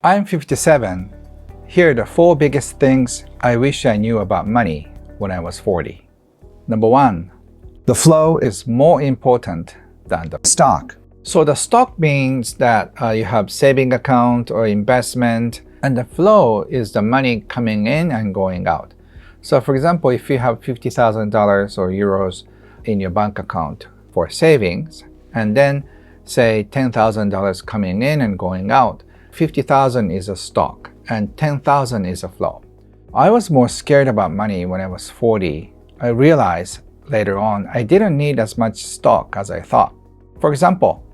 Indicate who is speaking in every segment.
Speaker 1: I'm 57. Here are the 4 biggest things I wish I knew about money when I was 40. Number 1, the flow is more important than the stock. So the stock means that you have saving account or investment, and the flow is the money coming in and going out. So for example, if you have $50,000 or euros in your bank account for savings, and then say $10,000 coming in and going out, 50,000 is a stock and 10,000 is a flow. I was more scared about money when I was 40. I realized later on I didn't need as much stock as I thought. For example,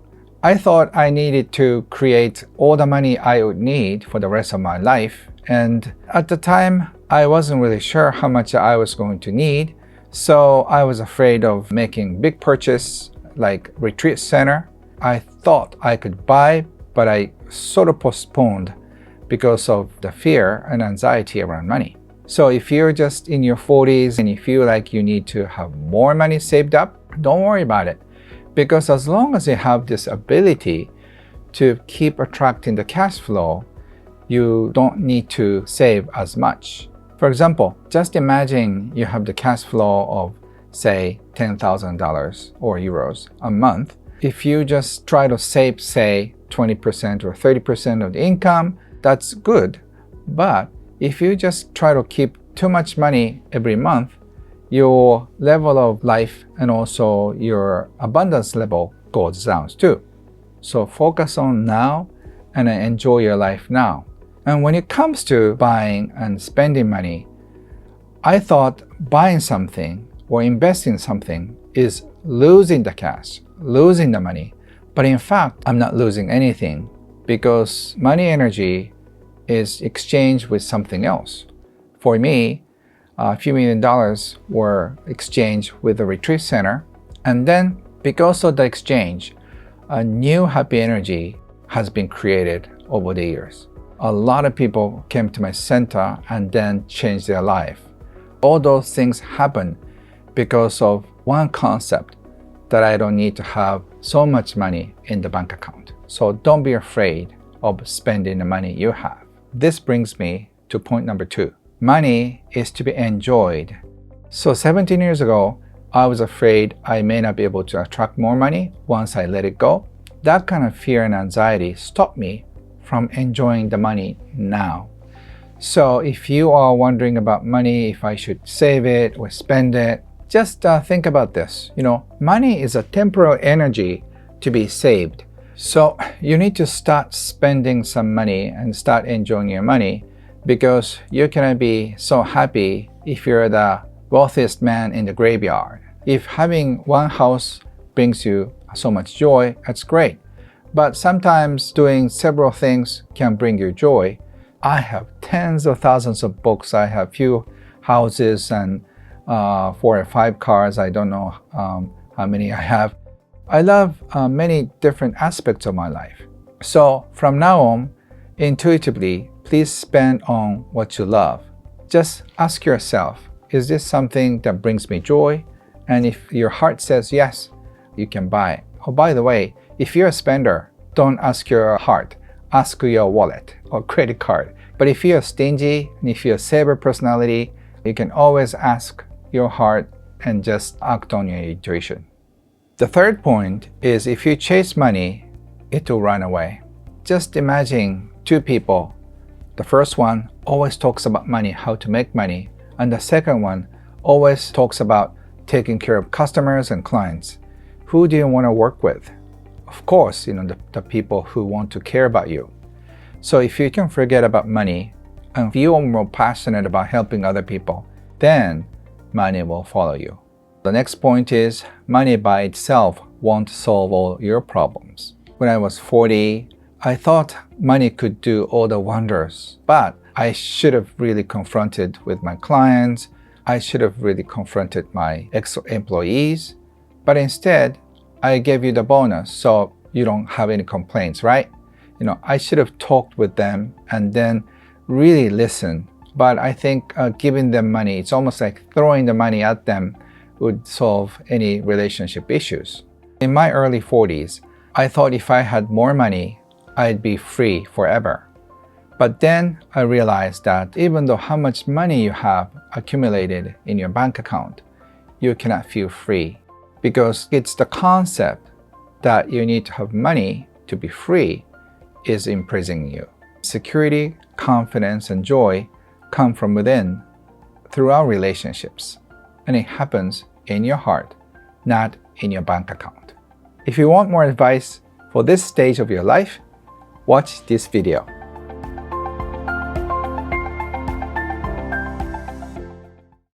Speaker 1: I thought I needed to create all the money I would need for the rest of my life, and at the time I wasn't really sure how much I was going to need, so I was afraid of making big purchase like retreat center. I thought I could buy, but I sort of postponed because of the fear and anxiety around money. So if you're just in your 40s and you feel like you need to have more money saved up, don't worry about it. Because as long as you have this ability to keep attracting the cash flow, you don't need to save as much. For example, just imagine you have the cash flow of, say, $10,000 or euros a month. If you just try to save, say, 20% or 30% of the income, that's good. But if you just try to keep too much money every month, your level of life and also your abundance level goes down too. So focus on now and enjoy your life now. And when it comes to buying and spending money, I thought buying something or investing in something is losing the cash, losing the money. But in fact, I'm not losing anything because money energy is exchanged with something else. For me, a few $1 million were exchanged with the retreat center. And then because of the exchange, a new happy energy has been created over the years. A lot of people came to my center and then changed their life. All those things happen because of one concept, that I don't need to have so much money in the bank account. So don't be afraid of spending the money you have. This brings me to point number 2. Money is to be enjoyed. So 17 years ago, I was afraid I may not be able to attract more money once I let it go. That kind of fear and anxiety stopped me from enjoying the money now. So if you are wondering about money, if I should save it or spend it, just think about this. Money is a temporal energy to be saved. So you need to start spending some money and start enjoying your money, because you cannot be so happy if you're the wealthiest man in the graveyard. If having one house brings you so much joy, that's great. But sometimes doing several things can bring you joy. I have tens of thousands of books. I have few houses and 4 or 5 cars. I don't know how many I have. I love many different aspects of my life. So from now on, intuitively, please spend on what you love. Just ask yourself, is this something that brings me joy? And if your heart says yes, you can buy it. Oh, by the way, if you're a spender, don't ask your heart. Ask your wallet or credit card. But if you're stingy and if you're a saver personality, you can always ask your heart and just act on your intuition. The third point is, if you chase money, it will run away. Just imagine 2 people. The first one always talks about money, how to make money, and the second one always talks about taking care of customers and clients. Who do you want to work with? Of course, the people who want to care about you. So if you can forget about money and if you are more passionate about helping other people, then money will follow you. The next point is, money by itself won't solve all your problems. When I was 40, I thought money could do all the wonders, but I should have really confronted with my clients. I should have really confronted my ex-employees. But instead, I gave you the bonus so you don't have any complaints, right? I should have talked with them and then really listened. But I think giving them money, it's almost like throwing the money at them would solve any relationship issues. In my early 40s, I thought if I had more money, I'd be free forever. But then I realized that even though how much money you have accumulated in your bank account, you cannot feel free, because it's the concept that you need to have money to be free is imprisoning you. Security, confidence, and joy come from within through our relationships, and it happens in your heart, not in your bank account. If you want more advice for this stage of your life, watch this video.